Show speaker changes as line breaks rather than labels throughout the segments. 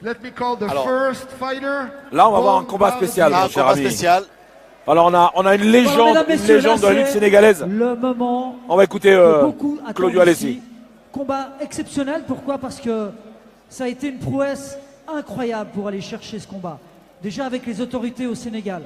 Let me call the
Alors,
first fighter.
Là, on va avoir un combat spécial,
Un
mon cher
combat
ami.
spécial.
Alors, on a une légende,
Voilà, mesdames, messieurs, là,
de la lutte
c'est
sénégalaise.
Le moment
On va écouter
que beaucoup attendent
Claudio Alessi.
ici. Combat exceptionnel, pourquoi? Parce que ça a été une prouesse incroyable pour aller chercher ce combat. Déjà avec les autorités au Sénégal.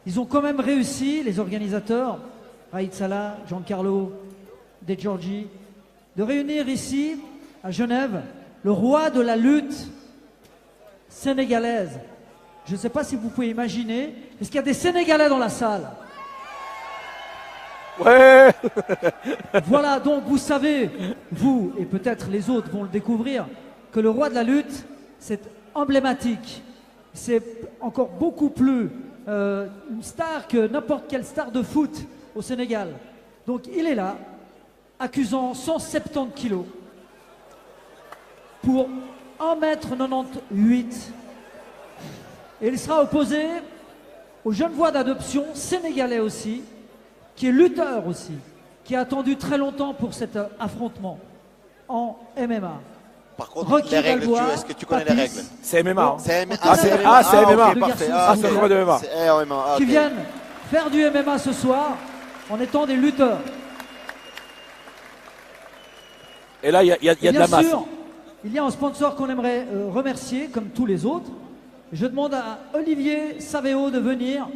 Ils ont quand même réussi, les organisateurs, Raïd Salah, Giancarlo De Giorgi, de réunir ici, à Genève, le roi de la lutte sénégalaise. Je ne sais pas si vous pouvez imaginer, est-ce qu'il y a des Sénégalais dans la salle?
Ouais.
Voilà, donc vous savez, vous et peut-être les autres vont le découvrir, que le roi de la lutte, c'est emblématique. C'est encore beaucoup plus une star que n'importe quelle star de foot au Sénégal. Donc il est là, accusant 170 kilos pour 1,98 m. Et il sera opposé au jeune voix d'adoption sénégalais aussi, qui est lutteur aussi, qui a attendu très longtemps pour cet affrontement en MMA.
Par contre,
Rocky
les règles,
Balboa,
est-ce que tu connais les
Papis,
règles?
C'est MMA. hein.
C'est MMA.
Ah, c'est MMA.
c'est MMA.
ok, parfait.
Ah,
c'est un combat de MMA.
C'est MMA. Ah,
qui
ok.
viennent faire du MMA ce soir en étant des lutteurs.
Et là, il y a
Et
de la
bien
masse.
sûr, il y a un sponsor qu'on aimerait remercier, comme tous les autres. Je demande à Olivier Saveo de venir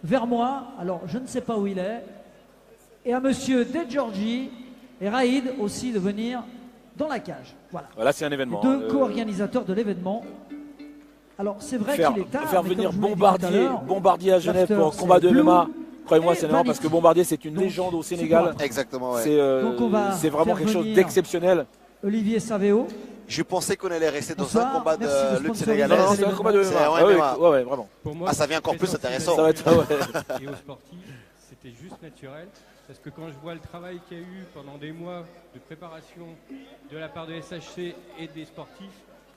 vers moi. Alors, je ne sais pas où il est. Et à monsieur De Giorgi et Raïd aussi de venir dans la cage. Voilà.
Voilà, c'est un événement.
Deux co-organisateurs de l'événement. Alors, c'est vrai
Faire
qu'il est tard.
faire
mais
venir
comme je vous l'ai dit tout à l'heure,
Bombardier à Genève
l'after,
pour un combat
c'est
de
Blue
MMA. Croyez-moi,
et
c'est énorme parce que Bombardier, c'est une
Donc,
légende au
c'est
Sénégal.
quoi
Exactement, ouais.
Donc, on va
C'est vraiment
faire
quelque chose
venir
d'exceptionnel.
Olivier Saveo.
Je pensais qu'on allait rester dans
Bonsoir,
un combat
merci
de
de
lutte
sponsoriser.
sénégalaise.
Non, c'est un combat de
C'est
MMA.
un
Ah ouais,
MMA.
ouais, vraiment.
Pour moi,
Ah, ça devient encore plus intéressant.
Ça va être. Ouais.
Et aux sportifs, c'était juste naturel. Parce que quand je vois le travail qu'il y a eu pendant des mois de préparation de la part de SHC et des sportifs,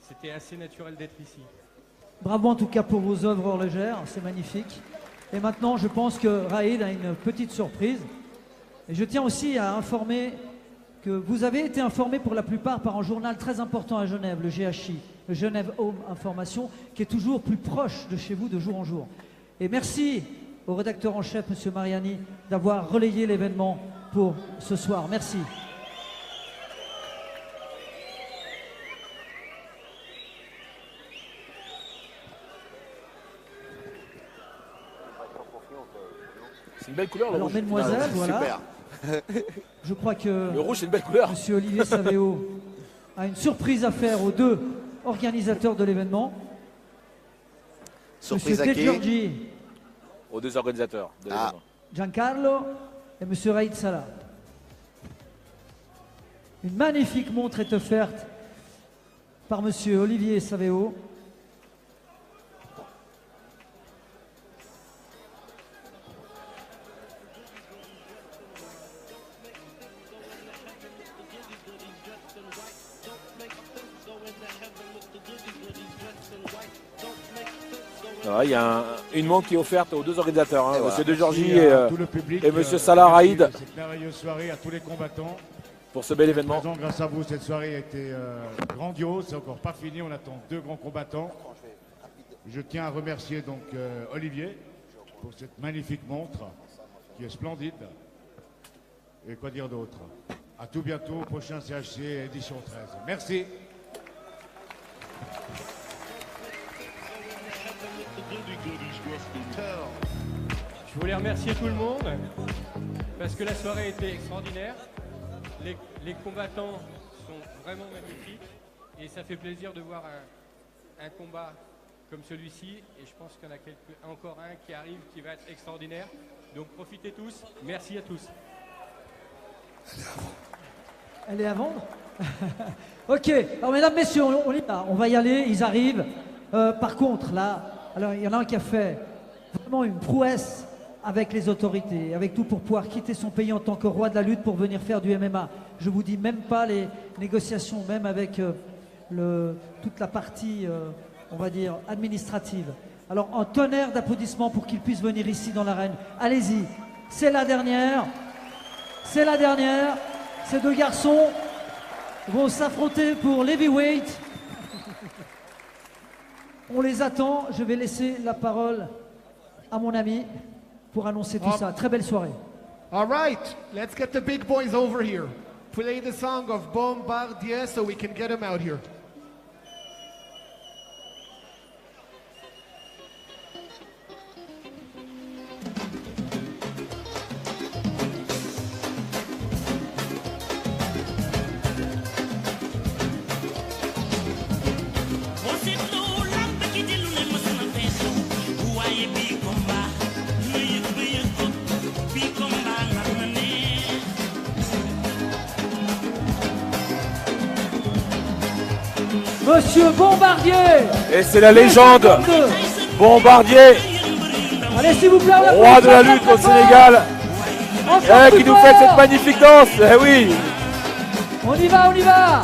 c'était assez naturel d'être ici.
Bravo en tout cas pour vos œuvres horlogères, c'est magnifique. Et maintenant, je pense que Raïd a une petite surprise. Et je tiens aussi à informer que vous avez été informés pour la plupart par un journal très important à Genève, le GHI, le Genève Home Information, qui est toujours plus proche de chez vous de jour en jour. Et merci au rédacteur en chef, M. Mariani, d'avoir relayé l'événement pour ce soir. Merci.
C'est une belle couleur, le
Alors,
rouge.
mesdemoiselles, voilà.
Super.
Je crois que
Le rouge, c'est une belle couleur.
Monsieur Olivier Saveo a une surprise à faire aux deux organisateurs de l'événement.
Surprise
Monsieur
à
De
qui?
Giorgi,
Aux deux organisateurs de
Ah.
l'événement.
Giancarlo et Monsieur Raïd Salah. Une magnifique montre est offerte par Monsieur Olivier Saveo.
Voilà, il y a une montre qui est offerte aux deux organisateurs, hein,
Et voilà.
Monsieur De Giorgi
Merci à
et
tout le public,
et Monsieur Salah Raïd.
de cette merveilleuse soirée, à tous les combattants.
pour ce bel événement.
Présent, grâce à vous, cette soirée a été grandiose. C'est encore pas fini. On attend deux grands combattants. Je tiens à remercier donc Olivier pour cette magnifique montre qui est splendide. Et quoi dire d'autre? À tout bientôt au prochain CHC édition 13. Merci.
Je voulais remercier tout le monde parce que la soirée était extraordinaire. Les combattants sont vraiment magnifiques et ça fait plaisir de voir un combat comme celui-ci. Et je pense qu'il y en a encore un qui arrive qui va être extraordinaire. Donc profitez tous. Merci à tous.
Elle est à vendre. Ok, alors mesdames, messieurs, on y va. On va y aller, ils arrivent. Par contre, là, alors il y en a un qui a fait vraiment une prouesse avec les autorités, avec tout pour pouvoir quitter son pays en tant que roi de la lutte pour venir faire du MMA. Je vous dis même pas les négociations, même avec toute la partie, on va dire, administrative. Alors un tonnerre d'applaudissements pour qu'il puisse venir ici dans l'arène. Allez-y, c'est la dernière. C'est la dernière. Ces 2 garçons vont s'affronter pour l'heavyweight. On les attend. Je vais laisser la parole à mon ami pour annoncer tout ça. Très belle soirée.
All right, let's get the big boys over here. Play the song of Bombardier so we can get them out here.
Monsieur Bombardier.
Et c'est la légende Bombardier,
Allez, s'il vous plaît, on
roi de la
applaudit
lutte au
très
Sénégal,
fort. Encore plus
qui nous fait
fort.
cette magnifique danse. Eh oui.
On y va, on y va.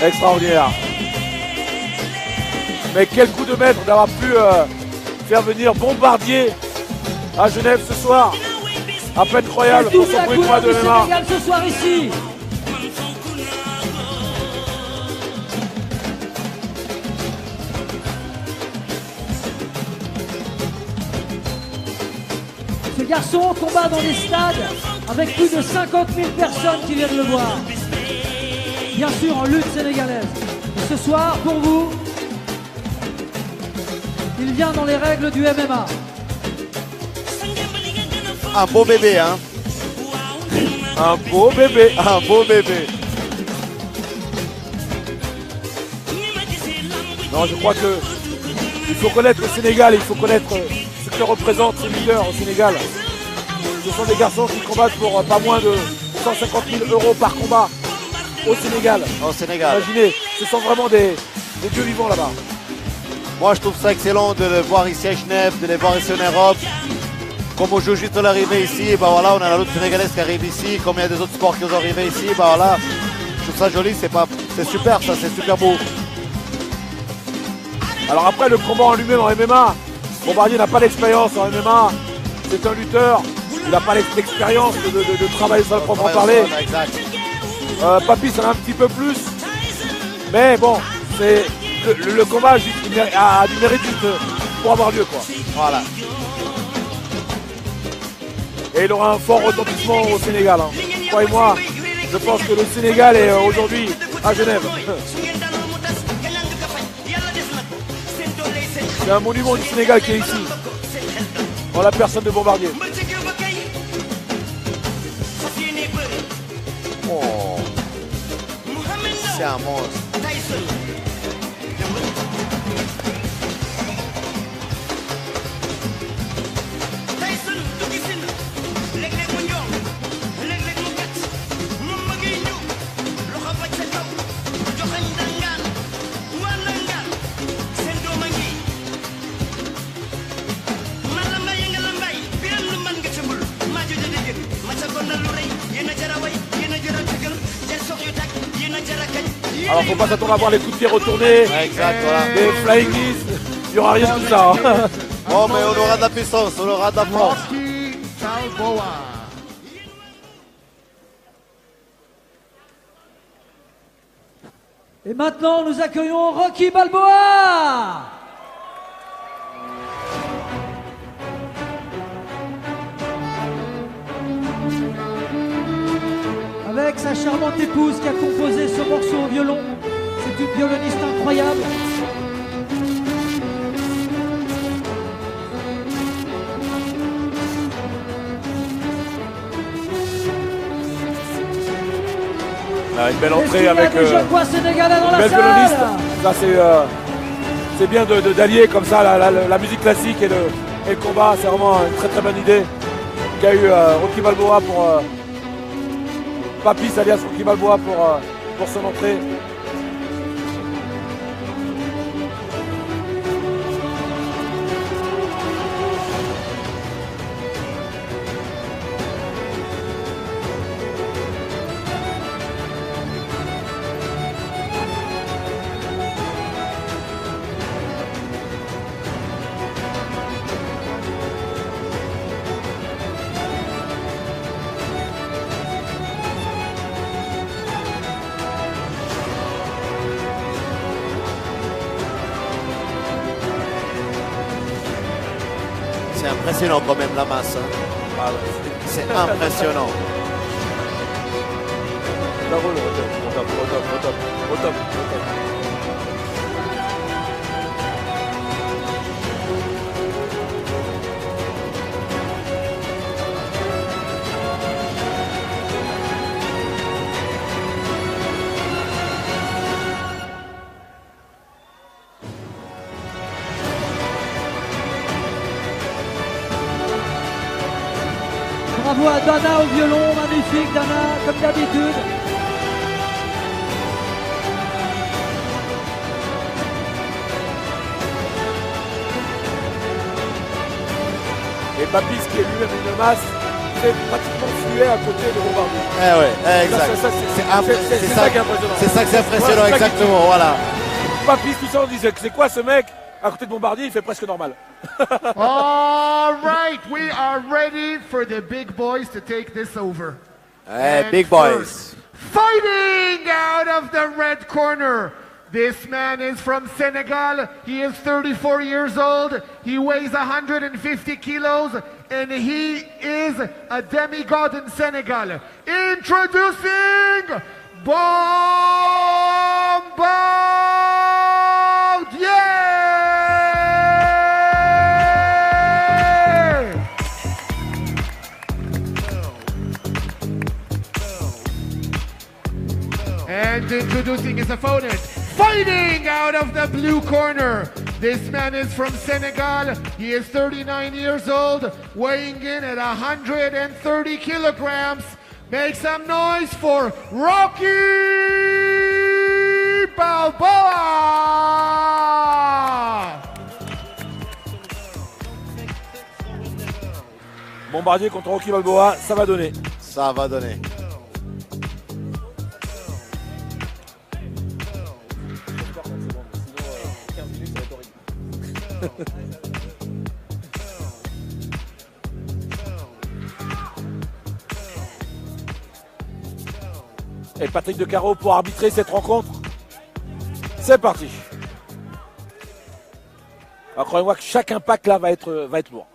Extraordinaire. Mais quel coup de maître d'avoir pu faire venir Bombardier à Genève ce soir. À peine croyable pour
Toute
son
la
premier
couleur
combat de
du
MMA.
Sénégal ce soir ici. Ce garçon combat dans des stades avec plus de 50 000 personnes qui viennent le voir. Bien sûr en lutte sénégalaise. Et ce soir, pour vous, il vient dans les règles du MMA.
Un beau bébé, hein.
Un beau bébé.
Un beau bébé.
Non, je crois que il faut connaître le Sénégal, il faut connaître ce que représentent ces leaders au Sénégal. Ce sont des garçons qui combattent pour pas moins de 150 000 € par combat au Sénégal.
Au Sénégal.
Imaginez, ce sont vraiment des dieux vivants là-bas.
Moi, je trouve ça excellent de les voir ici à Genève, de les voir ici en Europe. Comme au Jiu-Jitsu l'arrivée ici, bah voilà, on a la lutte sénégalaise qui arrive ici. Comme il y a des autres sports qui sont arrivés ici, bah voilà. Je trouve ça joli, c'est super, ça, c'est super beau.
Alors après, le combat en lui-même en MMA, Bombardier n'a pas d'expérience en MMA. C'est un lutteur, il n'a pas l'expérience de travailler sur le proprement parler.
Exact.
Papis en a un petit peu plus. Mais bon, c'est le combat a du mérite pour avoir lieu, quoi.
Voilà.
Et il aura un fort retentissement au Sénégal. Hein. Croyez-moi, je pense que le Sénégal est aujourd'hui à Genève. C'est un monument du Sénégal qui est ici, dans la personne de Bombardier.
Oh. C'est un monstre.
Alors faut pas s'attendre à voir les coups de pied retournés,
Exact, voilà.
des flying knees, il n'y aura rien de tout ça. Hein.
Oh, mais on aura de la puissance, on aura de la force.
Rocky Balboa.
Et maintenant, nous accueillons Rocky Balboa. Avec sa charmante épouse qui a composé ce morceau au violon. C'est une violoniste incroyable.
Ah, une belle
Est-ce qu'il
entrée
y a
avec
des jeunes poids sénégalais dans
une
la
belle
salle?
violoniste. Ça c'est bien d'allier comme ça la musique classique et le combat. C'est vraiment une très très bonne idée qu'a eu Rocky Balboa pour Papis alias Rocky Balboa pour son entrée.
impressionnant quand même la masse. Hein.
Ah, ouais.
C'est impressionnant.
Ça roule, au top.
Bravo à Dana au violon, magnifique Dana, comme d'habitude.
Et Papis, qui est lui-même une masse, fait pratiquement fluer à côté de Bombardier.
Eh ouais, exact.
C'est ça qui est impressionnant.
C'est ça que c'est impressionnant,
Ouais,
exactement, voilà.
Papis, tout ça, on disait que c'est quoi ce mec? À côté de Bombardier, il fait presque normal.
All right, we are ready for the big boys to take this over.
Hey,
And
big boys.
first, fighting out of the red corner. This man is from Senegal. He is 34 years old. He weighs 150 kilos, and he is a demigod in Senegal. Introducing Bombardier! And introducing his opponent, fighting out of the blue corner. This man is from Senegal. He is 39 years old, weighing in at 130 kilograms. Make some noise for Rocky Balboa!
Bombardier contre Rocky Balboa, ça va donner.
Ça va donner.
Et Patrick De Caro pour arbitrer cette rencontre. C'est parti. Alors, croyez-moi que chaque impact là va être lourd.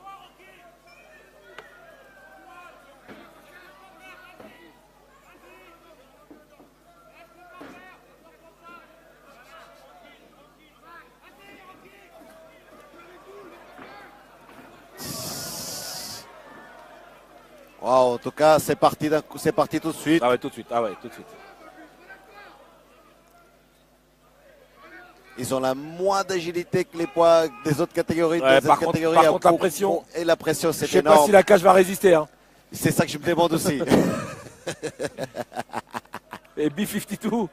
Wow, en tout cas, c'est parti tout de suite.
Ah ouais, tout de suite.
Ils ont la moins d'agilité que les poids des autres catégories.
Ouais,
des
par
autres
contre,
catégories.
la pression.
Et la pression, c'est
Je sais pas
énorme.
si la cage va résister. Hein.
C'est ça que je me demande aussi.
Et B-52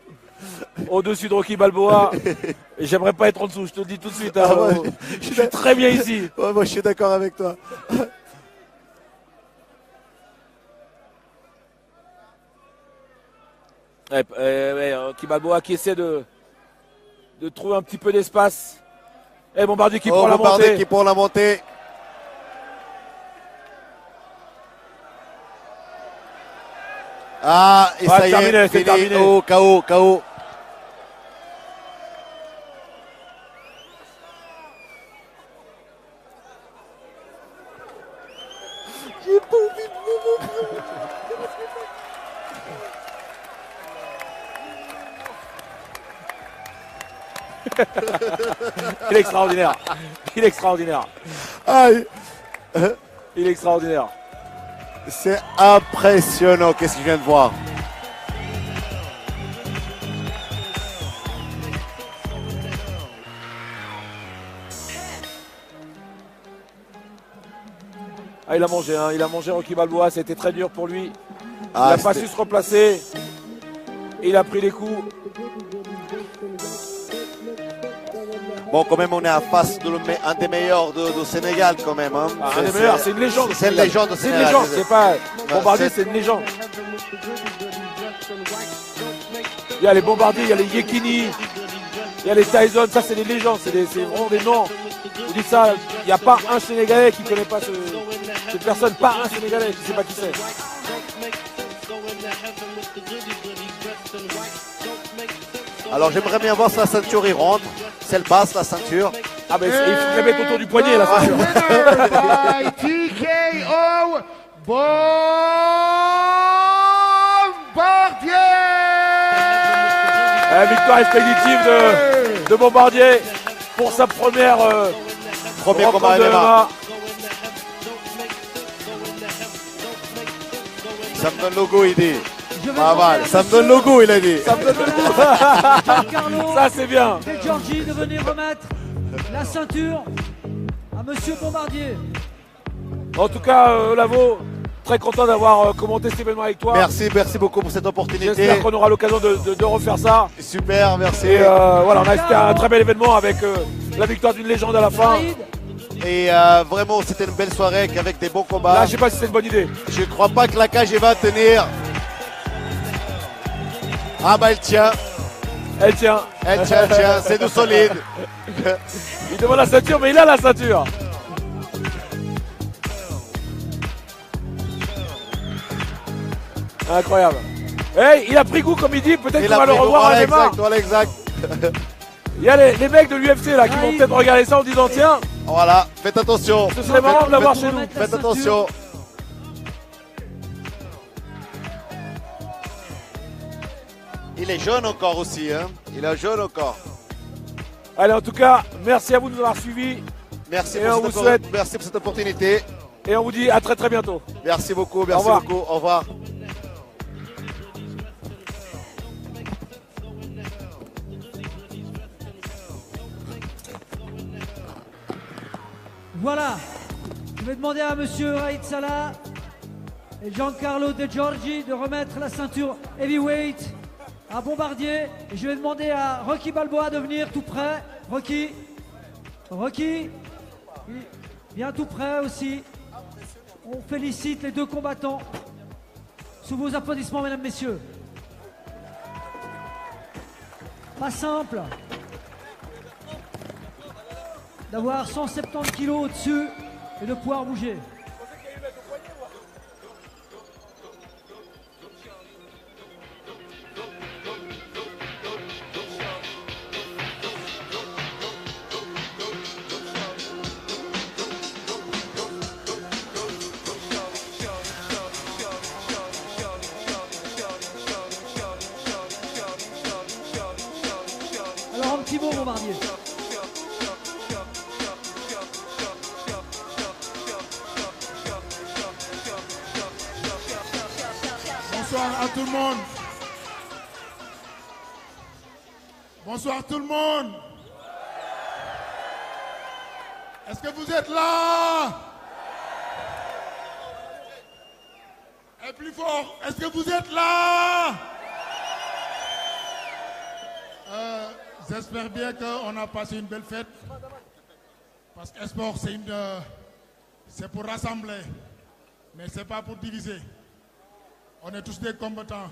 au-dessus de Rocky Balboa. Et j'aimerais pas être en dessous, je te le dis tout de suite. Hein.
Ah ouais,
Je suis très bien ici.
Ouais, moi, je suis d'accord avec toi.
Rocky Balboa qui essaie de trouver un petit peu d'espace. Et Bombardier qui prend la
Bombardier
montée.
qui prend la montée. Ah, et
Ouais,
ça y
terminé,
est,
c'est
fini.
terminé.
Oh, KO. J'ai pas envie de me montrer.
Il est extraordinaire.
Aïe.
Il est extraordinaire.
C'est impressionnant, qu'est-ce que je viens de voir.
Ah, il a mangé, hein. Il a mangé Rocky Balboa, c'était très dur pour lui.
Ah,
il n'a pas su se replacer. Il a pris les coups.
Bon, quand même, on est en face de un des meilleurs de Sénégal, quand même. Hein.
Ah, un des meilleurs, c'est une légende.
C'est une légende au
C'est une
Sénégal.
légende, c'est pas. Bombardier,
c'est-
c'est une légende. Il y a les Bombardiers, il y a les Yekini, il y a les Tyson, ça c'est des légendes, c'est vraiment des noms. Vous dites ça, il n'y a pas un Sénégalais qui ne connaît pas cette personne, pas un Sénégalais qui ne sait pas qui c'est.
Alors, j'aimerais bien voir sa ceinture, il rentre. C'est le basse, la ceinture.
Ah mais il faut qu'elle mette autour du poignet la ceinture.
Winner by TKO, Bombardier.
Victoire expéditive de Bombardier pour sa première
Premier
rencontre
combat
de
MMA.
MMA.
Ça me donne le goût, il dit.
Je vais
Pas mal.
demander à
Ça me donne le goût, il a dit.
Ça me donne
Giancarlo
Ça c'est bien.
De Giorgi de venir remettre la ceinture à Monsieur Bombardier.
En tout cas, Lavo, très content d'avoir commenté cet événement avec toi.
Merci beaucoup pour cette opportunité.
J'espère qu'on aura l'occasion de refaire ça.
Super, merci.
Et voilà, on a assisté à un très bel événement avec la victoire d'une légende à la fin.
Saïd,
Et vraiment, c'était une belle soirée avec des bons combats.
Là, je sais pas si c'est une bonne idée.
Je ne crois pas que la cage va tenir. Ah bah elle tient,
Elle tient.
c'est du solide.
Il demande la ceinture, mais il a la ceinture. Incroyable. Hey, il a pris goût comme il dit, peut-être qu'on va le revoir à MMA.
Voilà, exact.
Il y a les mecs de l'UFC là qui vont peut-être regarder ça en disant tiens,
Voilà, faites attention.
ce serait marrant de l'avoir chez nous.
remettre la
Faites attention. Il est jeune encore aussi, hein. Il est jeune encore.
Allez, en tout cas, merci à vous de nous avoir suivis
Merci
Et on
pour,
vous souhaite-
merci pour cette opportunité.
et on vous dit à très très bientôt.
Merci beaucoup,
Au revoir.
Au revoir.
voilà. Je vais demander à Monsieur Raïd Salah et Giancarlo De Giorgi de remettre la ceinture heavyweight à Bombardier. Et je vais demander à Rocky Balboa de venir tout près. Rocky, viens tout près aussi. On félicite les deux combattants. Sous vos applaudissements, mesdames, messieurs. Pas simple d'avoir 170 kilos au-dessus et de pouvoir bouger. Alors un petit mot, Bombardier.
Bonsoir à tout le monde. Bonsoir tout le monde. Est-ce que vous êtes là? Et plus fort, est-ce que vous êtes là? J'espère bien qu'on a passé une belle fête. Parce que sport, c'est pour rassembler. Mais ce n'est pas pour diviser. On est tous des combattants.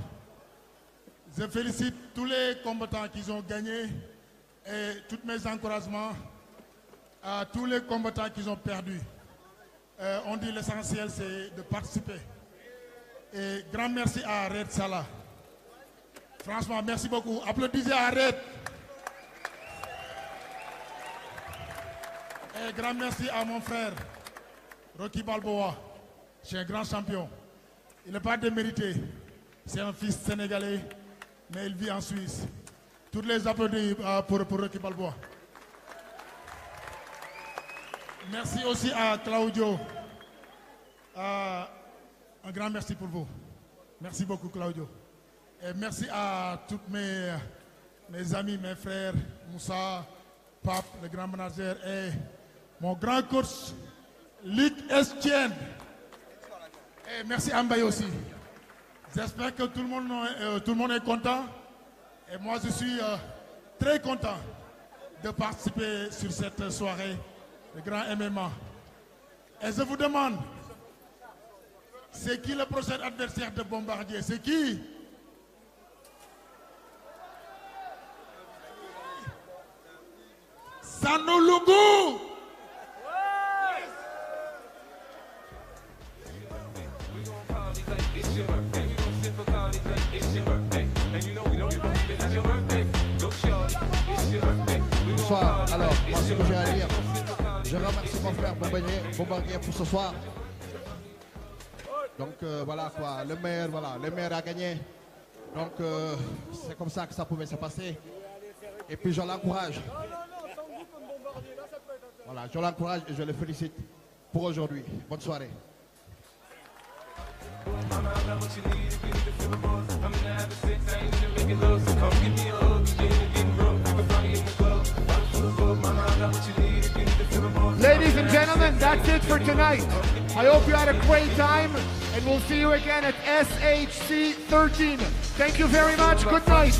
Je félicite tous les combattants qui ont gagné et tous mes encouragements à tous les combattants qui ont perdu. On dit l'essentiel, c'est de participer. Et grand merci à Red Salah. Franchement, merci beaucoup. Applaudissez à Red. Et grand merci à mon frère, Rocky Balboa. C'est un grand champion. Il n'est pas démérité. C'est un fils sénégalais, mais il vit en Suisse. Toutes les applaudissements pour Rocky Balboa. Merci aussi à Claudio. Un grand merci pour vous. Merci beaucoup, Claudio. Et merci à tous mes amis, mes frères, Moussa, Pape, le grand manager, et mon grand coach, Luc Estienne. Et merci à Mbaye aussi. J'espère que tout le monde est content. Et moi, je suis très content de participer sur cette soirée de grand MMA. Et je vous demande, c'est qui le prochain adversaire de Bombardier? C'est qui? Sanolungu!
soir. Alors, moi, ce que j'ai à dire, je remercie mon frère Bombardier pour ce soir. Donc voilà quoi, le maire a gagné. Donc c'est comme ça que ça pouvait se passer. Et puis je l'encourage. Voilà, je l'encourage et je le félicite pour aujourd'hui. Bonne soirée.
Ladies and gentlemen, that's it for tonight. I hope you had a great time, and we'll see you again at SHC 13. Thank you very much. Good night.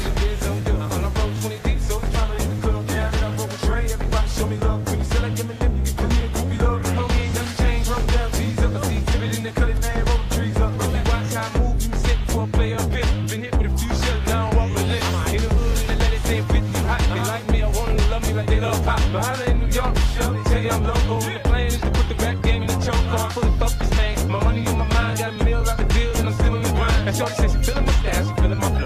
I'm local. The plan is to put the rap game in the choke. I'm fully focused, man. My money on my mind, got a meal out the deal, and I'm still in the grind. And shorty says she feeling my style, she feeling my